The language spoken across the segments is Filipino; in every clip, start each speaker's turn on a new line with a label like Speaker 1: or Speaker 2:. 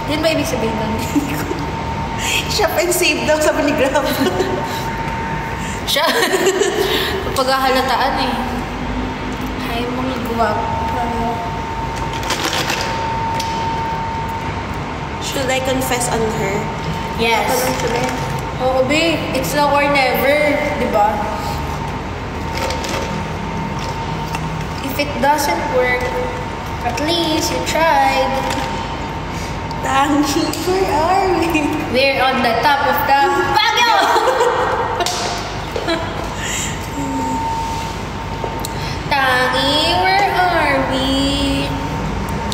Speaker 1: Yan ba ibig sabihin nun?
Speaker 2: Shop and save daw, sabi ni Grab.
Speaker 1: Siya. Paghahalataan eh. Ay, mga guwapo.
Speaker 2: Should I confess on her?
Speaker 1: Yes. Oo, babe. It's now or never. Diba? If it doesn't work, at least you tried.
Speaker 2: Tangi, where are we?
Speaker 1: We're on the top of the Baguio! Tangi, where are we?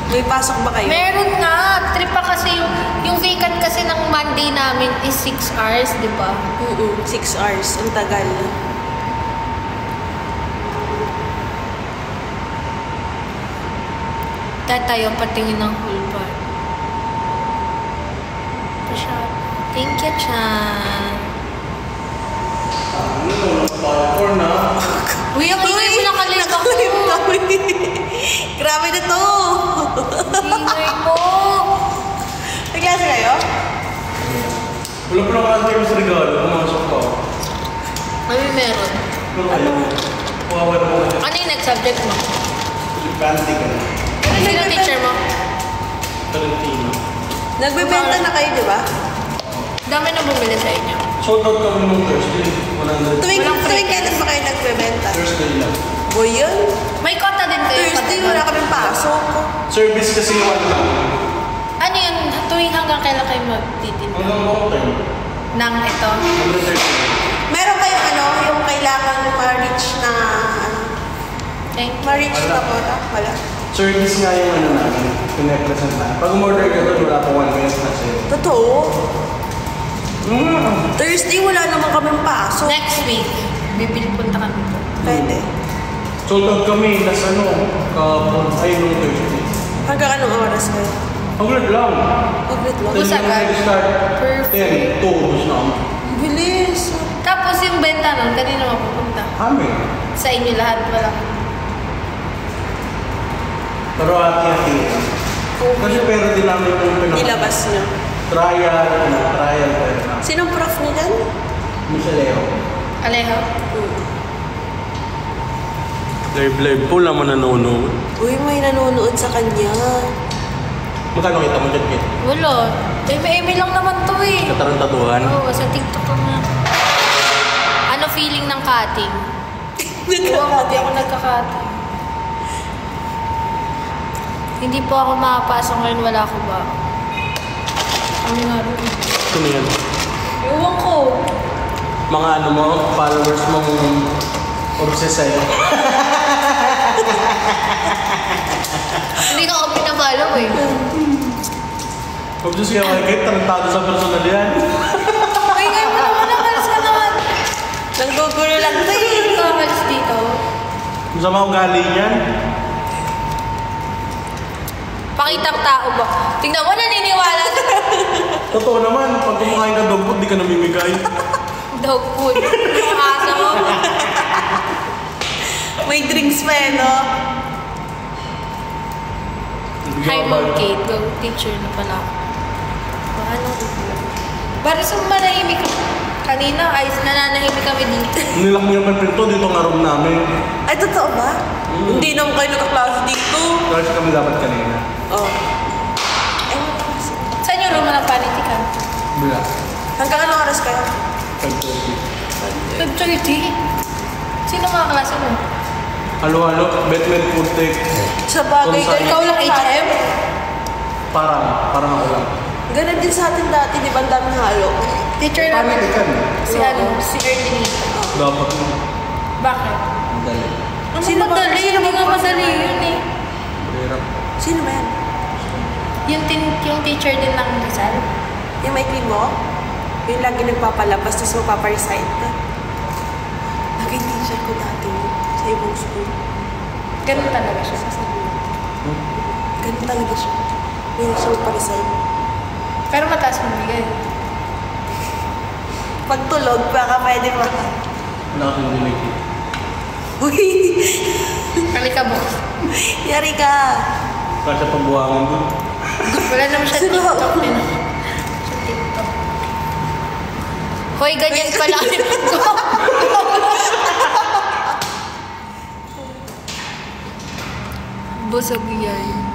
Speaker 2: May pasok ba kayo?
Speaker 1: Meron nga. Trip pa kasi yung vacant kasi ng Monday namin is 6 hours, di ba?
Speaker 2: 6 hours. Ang tagal.
Speaker 1: Tayo patingin ng whole part. Thank you, Chan. Uy, ang ingay mo nakalip ako.
Speaker 2: Grabe na to.
Speaker 1: Ingay mo.
Speaker 2: May klase kayo?
Speaker 3: Wala pa naman tayo sa regalo. Pumasok ko.
Speaker 1: Ay, meron.
Speaker 3: Ano?
Speaker 1: Ano yung next subject mo?
Speaker 3: Panty ka na.
Speaker 1: Sino teacher mo?
Speaker 3: Tarantino.
Speaker 2: Nagbebenta na kayo, di ba?
Speaker 1: Dami na bumili sa inyo.
Speaker 3: Sold out kami nung Thursday. 100.
Speaker 2: Tuwing kailan ba kayo nagbebenta?
Speaker 3: Thursday lang.
Speaker 2: Boy, yun.
Speaker 1: May kota din kayo.
Speaker 2: Thursday, wala kaming pasok.
Speaker 3: Service kasi yung ano.
Speaker 1: Ano yun? Tuwing hanggang kailan kayo magtitinda?
Speaker 3: Hanggang buong time.
Speaker 1: Nang ito?
Speaker 3: Hanggang Thursday.
Speaker 2: Meron kayong ano, yung kailangan ma-reach na,
Speaker 1: Thank you.
Speaker 2: ma-reach na quota? Wala.
Speaker 3: Service nga yung ano namin. Pine-present na. Pag umorder ka doon, wala pa 1 minute na sa'yo.
Speaker 2: Totoo? Thursday, wala naman kaming pasok.
Speaker 1: Next week, bibili punta kami po.
Speaker 2: Pwede.
Speaker 3: Sold out kami. Last ano, ay nung Thursday.
Speaker 2: Hanggang anong oras kayo?
Speaker 3: Hanggang lang.
Speaker 2: Paglit lang.
Speaker 1: Bus agad.
Speaker 3: Start
Speaker 1: Perfect.
Speaker 3: 10, 2, bus na kami.
Speaker 2: Bilis.
Speaker 1: Tapos yung benta nun, kanino mapupunta?
Speaker 3: Amin.
Speaker 1: Sa inyo lahat, wala.
Speaker 3: Pero hati-hati. Kasi pero din namin yung
Speaker 2: Nilabas nyo.
Speaker 3: trial.
Speaker 2: Sinong prof niyo dyan?
Speaker 3: Misa Leo.
Speaker 1: Alejo?
Speaker 3: Live po naman nanonood.
Speaker 2: Uy, may nanonood sa kanya.
Speaker 3: Magkano kita mo dyan, Kit?
Speaker 1: Wala. Eme lang naman to eh.
Speaker 3: Katarantatuhan?
Speaker 1: Oo, sa TikTok ko nga. Ano feeling ng cutting? Hindi ako nagka-cutting. Hindi po ako makapasok ngayon, wala ko ba? Ano nga rin?
Speaker 3: Sino yan?
Speaker 1: Ewan ko.
Speaker 3: Mga ano mo, followers mong obsessed sa'yo.
Speaker 1: Hindi ka ako pinabalaw eh.
Speaker 3: Obsessed kaya kahit tarantado sa personal yan.
Speaker 1: Ay, ngayon mo naman nakalas ka naman.
Speaker 2: Nanggugulo lang to eh.
Speaker 1: Hindi ka nakalas dito.
Speaker 3: Kung sa mga ugali niyan.
Speaker 1: Pakitang tao ba? Tingnan mo, naniniwala na.
Speaker 3: Totoo naman, pag kumakain ka dog food, di ka namimigay.
Speaker 1: Dog food. Yung asa mo.
Speaker 2: May drinks pa eh, no?
Speaker 1: Hi, Ma'am Kate. Go, teacher na pala ako. Paano? Para sa manahimik kanina, ayos nananahimik kami dito.
Speaker 3: Nilak mo yung pinto dito nga room namin.
Speaker 2: Ay, totoo ba? Hindi naman kayo nagkaklase dito.
Speaker 3: Kasi kami dapat kanina.
Speaker 2: Oh. Ay, wala kasi.
Speaker 1: Saan yung room ng panitikan?
Speaker 3: Bila.
Speaker 2: Hanggang anong oras kayo?
Speaker 3: 5:30.
Speaker 1: 5:30? Sino mga klase mo?
Speaker 3: Halo-halo, Batman food take.
Speaker 2: Sa bagay,
Speaker 3: Kung saan-
Speaker 1: Ikaw lang HM?
Speaker 3: Parang ako lang.
Speaker 2: ganun din sa atin dati, di ba? Ang daming halo.
Speaker 1: Teacher namin.
Speaker 3: Panitikan.
Speaker 1: Si ano? Si Erlinita.
Speaker 3: Dapat mo.
Speaker 1: Bakit?
Speaker 3: Dali.
Speaker 1: Ano
Speaker 2: Sino ba-
Speaker 1: madali?
Speaker 2: sino
Speaker 1: Hindi
Speaker 2: ba-
Speaker 1: nga madali yun eh.
Speaker 3: Hirap.
Speaker 2: Sino ba yan?
Speaker 1: Yung teacher din ng Rizal.
Speaker 2: Yung may cream mo? Yung lagi nagpapalabas, tapos magpaparecite ka. Naging teacher ko dati sa ibang school.
Speaker 1: Ganun talaga siya.
Speaker 2: Ganun talaga siya. Yung siya magparecite.
Speaker 1: Pero mataas mong bigay.
Speaker 2: Pag tulog, baka pwede mo.
Speaker 3: Wala akong dinig.
Speaker 2: Uy!
Speaker 1: Halika boss.
Speaker 2: Yari ka!
Speaker 3: Kasi pabuhangan doon.
Speaker 1: Wala naman siya TikTok din. Sa TikTok. Hoy, ganyan pala. Busog yan.